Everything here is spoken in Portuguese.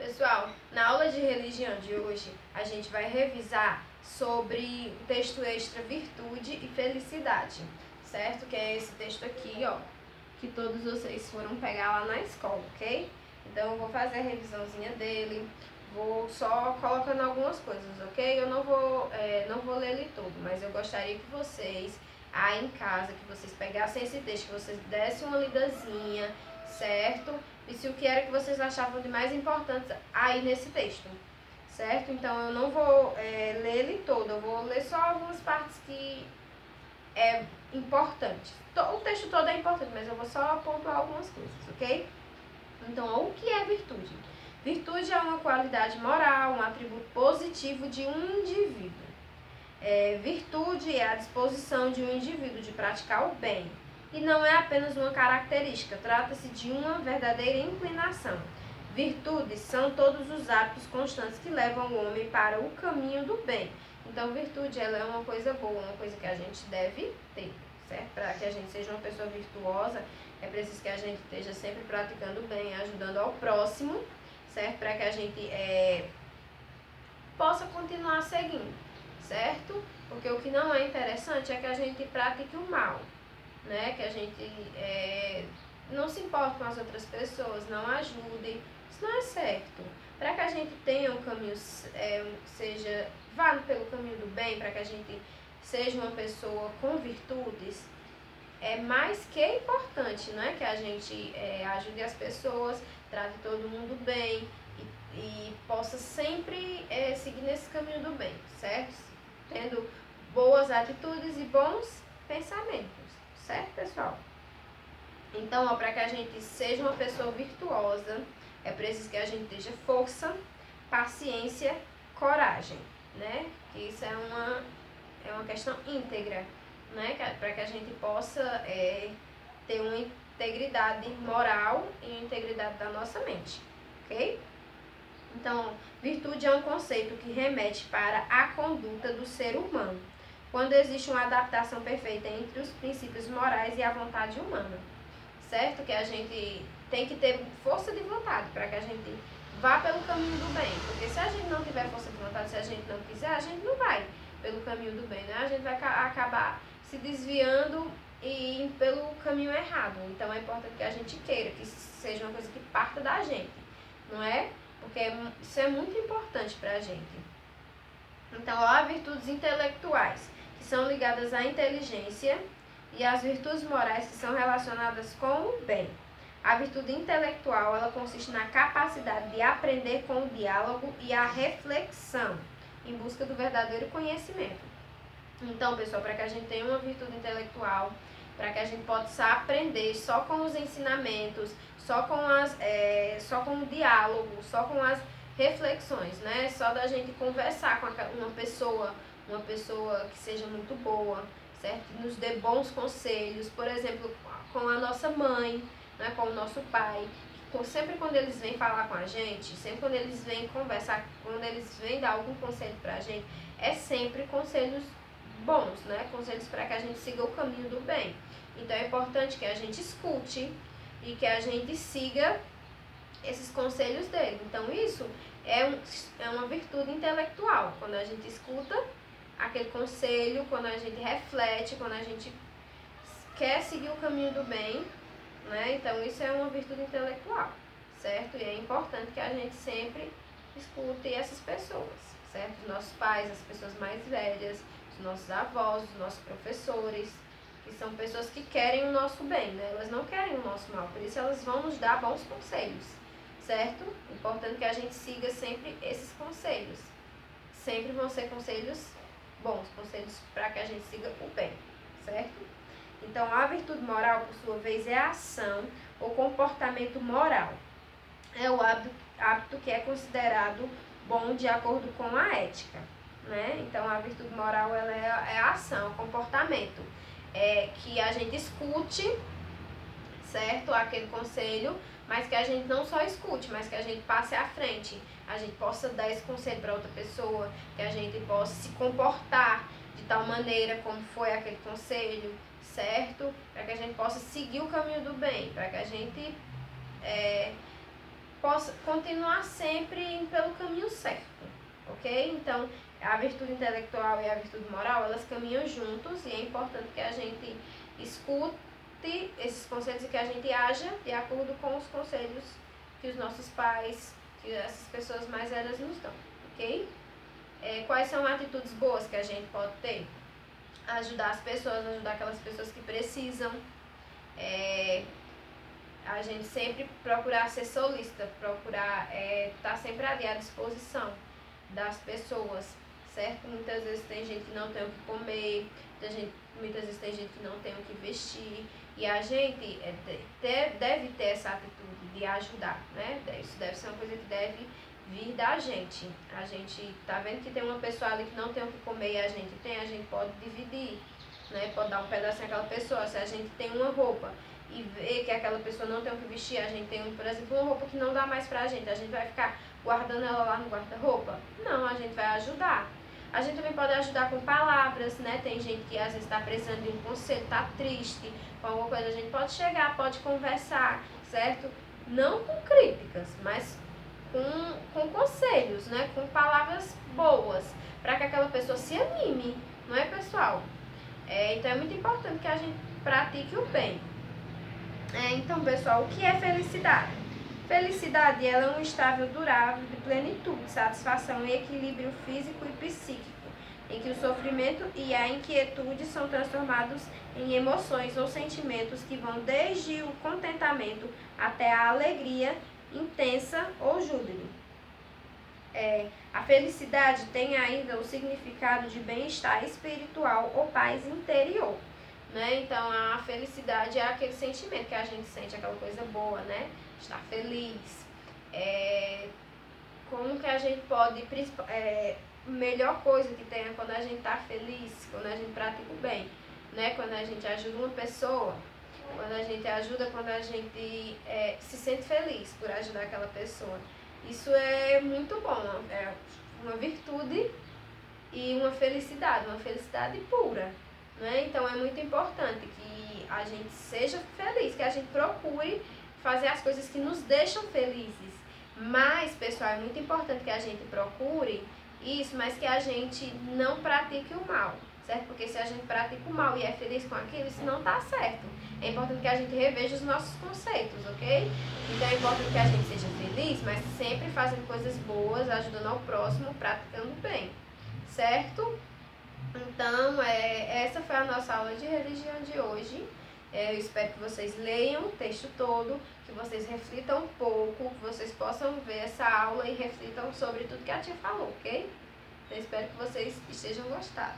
Pessoal, na aula de religião de hoje, a gente vai revisar sobre o texto extra Virtude e Felicidade, certo? Que é esse texto aqui, ó, que todos vocês foram pegar lá na escola, ok? Então eu vou fazer a revisãozinha dele, vou só colocando algumas coisas, ok? Eu não vou ler ele todo, mas eu gostaria que vocês, aí em casa, que vocês pegassem esse texto, que vocês dessem uma lidazinha, certo? E se o que era que vocês achavam de mais importante aí nesse texto, certo? Então eu não vou ler ele todo, eu vou ler só algumas partes que é importante. O texto todo é importante, mas eu vou só pontuar algumas coisas, ok? Então, o que é virtude? Virtude é uma qualidade moral, um atributo positivo de um indivíduo. Virtude é a disposição de um indivíduo de praticar o bem. E não é apenas uma característica, trata-se de uma verdadeira inclinação. Virtudes são todos os hábitos constantes que levam o homem para o caminho do bem. Então, virtude ela é uma coisa boa, uma coisa que a gente deve ter, certo? Para que a gente seja uma pessoa virtuosa, é preciso que a gente esteja sempre praticando o bem, ajudando ao próximo, certo? Para que a gente possa continuar seguindo, certo? Porque o que não é interessante é que a gente pratique o mal, né? Que a gente não se importe com as outras pessoas, não ajude. Isso não é certo. Para que a gente tenha um caminho, vá pelo caminho do bem, para que a gente seja uma pessoa com virtudes, é mais que importante, não é? Que a gente ajude as pessoas, trate todo mundo bem e possa sempre seguir nesse caminho do bem, certo? Tendo boas atitudes e bons pensamentos, certo, pessoal? Então, para que a gente seja uma pessoa virtuosa, é preciso que a gente tenha força, paciência, coragem, né? Que isso é uma questão íntegra, né? Para que a gente possa ter uma integridade moral e uma integridade da nossa mente, ok? Então, virtude é um conceito que remete para a conduta do ser humano, quando existe uma adaptação perfeita entre os princípios morais e a vontade humana, certo? Que a gente tem que ter força de vontade para que a gente vá pelo caminho do bem, porque se a gente não tiver força de vontade, se a gente não quiser, a gente não vai pelo caminho do bem, né? A gente vai acabar se desviando e indo pelo caminho errado. Então é importante que a gente queira, que seja uma coisa que parta da gente, não é? Porque isso é muito importante para a gente. Então, há virtudes intelectuais, que são ligadas à inteligência, e as virtudes morais, que são relacionadas com o bem. A virtude intelectual, ela consiste na capacidade de aprender com o diálogo e a reflexão, em busca do verdadeiro conhecimento. Então, pessoal, para que a gente tenha uma virtude intelectual, para que a gente possa aprender só com os ensinamentos, só com o diálogo, só com as reflexões, né? Só da gente conversar com uma pessoa que seja muito boa, certo? Que nos dê bons conselhos, por exemplo, com a nossa mãe, né? Com o nosso pai. Sempre quando eles vêm falar com a gente, sempre quando eles vêm conversar, quando eles vêm dar algum conselho pra gente, é sempre conselhos bons, né? Conselhos para que a gente siga o caminho do bem. Então é importante que a gente escute e que a gente siga esses conselhos dele. Então isso é uma virtude intelectual. Quando a gente escuta aquele conselho, quando a gente reflete, quando a gente quer seguir o caminho do bem, né? Então isso é uma virtude intelectual, certo? E é importante que a gente sempre escute essas pessoas, certo? Os nossos pais, as pessoas mais velhas, os nossos avós, os nossos professores, que são pessoas que querem o nosso bem, né? Elas não querem o nosso mal, por isso elas vão nos dar bons conselhos, certo? Importante que a gente siga sempre esses conselhos. Sempre vão ser conselhos bons, conselhos para que a gente siga o bem, certo? Então, a virtude moral, por sua vez, é a ação ou comportamento moral. É o hábito que é considerado bom de acordo com a ética, né? Então, a virtude moral ela é a ação, o comportamento. Que a gente escute, certo? Aquele conselho, mas que a gente não só escute, mas que a gente passe à frente. A gente possa dar esse conselho para outra pessoa, que a gente possa se comportar de tal maneira como foi aquele conselho, certo? Para que a gente possa seguir o caminho do bem, para que a gente possa continuar sempre indo pelo caminho certo, ok? Então, a virtude intelectual e a virtude moral, elas caminham juntos e é importante que a gente escute esses conselhos e que a gente haja de acordo com os conselhos que os nossos pais, que essas pessoas mais velhas nos dão, ok? Quais são atitudes boas que a gente pode ter? Ajudar as pessoas, ajudar aquelas pessoas que precisam. A gente sempre procurar ser solícita, procurar estar sempre ali à disposição das pessoas, certo? Muitas vezes tem gente que não tem o que comer, muitas vezes tem gente que não tem o que vestir, e a gente deve ter essa atitude de ajudar, né? Isso deve ser uma coisa que deve vir da gente. A gente tá vendo que tem uma pessoa ali que não tem o que comer e a gente pode dividir, né? Pode dar um pedacinho àquela pessoa. Se a gente tem uma roupa e ver que aquela pessoa não tem o que vestir, a gente tem, por exemplo, uma roupa que não dá mais pra gente vai ficar guardando ela lá no guarda-roupa? Não, a gente vai ajudar. A gente também pode ajudar com palavras, né? Tem gente que às vezes está precisando de um conselho, está triste, com alguma coisa, a gente pode chegar, pode conversar, certo? Não com críticas, mas com conselhos, né? Com palavras boas, para que aquela pessoa se anime, não é, pessoal? Então é muito importante que a gente pratique o bem. Então, pessoal, o que é felicidade? Felicidade, ela é um estado durável de plenitude, satisfação e equilíbrio físico e psíquico, em que o sofrimento e a inquietude são transformados em emoções ou sentimentos que vão desde o contentamento até a alegria intensa ou júbilo. A felicidade tem ainda o significado de bem-estar espiritual ou paz interior. Né? Então, a felicidade é aquele sentimento que a gente sente, aquela coisa boa, né? Estar feliz. Como que a gente pode... melhor coisa que tem é quando a gente está feliz, quando a gente pratica o bem, né? Quando a gente ajuda uma pessoa, quando a gente se sente feliz por ajudar aquela pessoa. Isso é muito bom, é uma virtude e uma felicidade pura. Né? Então é muito importante que a gente seja feliz, que a gente procure fazer as coisas que nos deixam felizes. Mas, pessoal, é muito importante que a gente procure isso, mas que a gente não pratique o mal, certo? Porque se a gente pratica o mal e é feliz com aquilo, isso não está certo. É importante que a gente reveja os nossos conceitos, ok? Então é importante que a gente seja feliz, mas sempre fazendo coisas boas, ajudando ao próximo, praticando bem, certo? Então, essa foi a nossa aula de religião de hoje. Eu espero que vocês leiam o texto todo, que vocês reflitam um pouco, que vocês possam ver essa aula e reflitam sobre tudo que a tia falou, ok? Então, espero que vocês estejam gostando.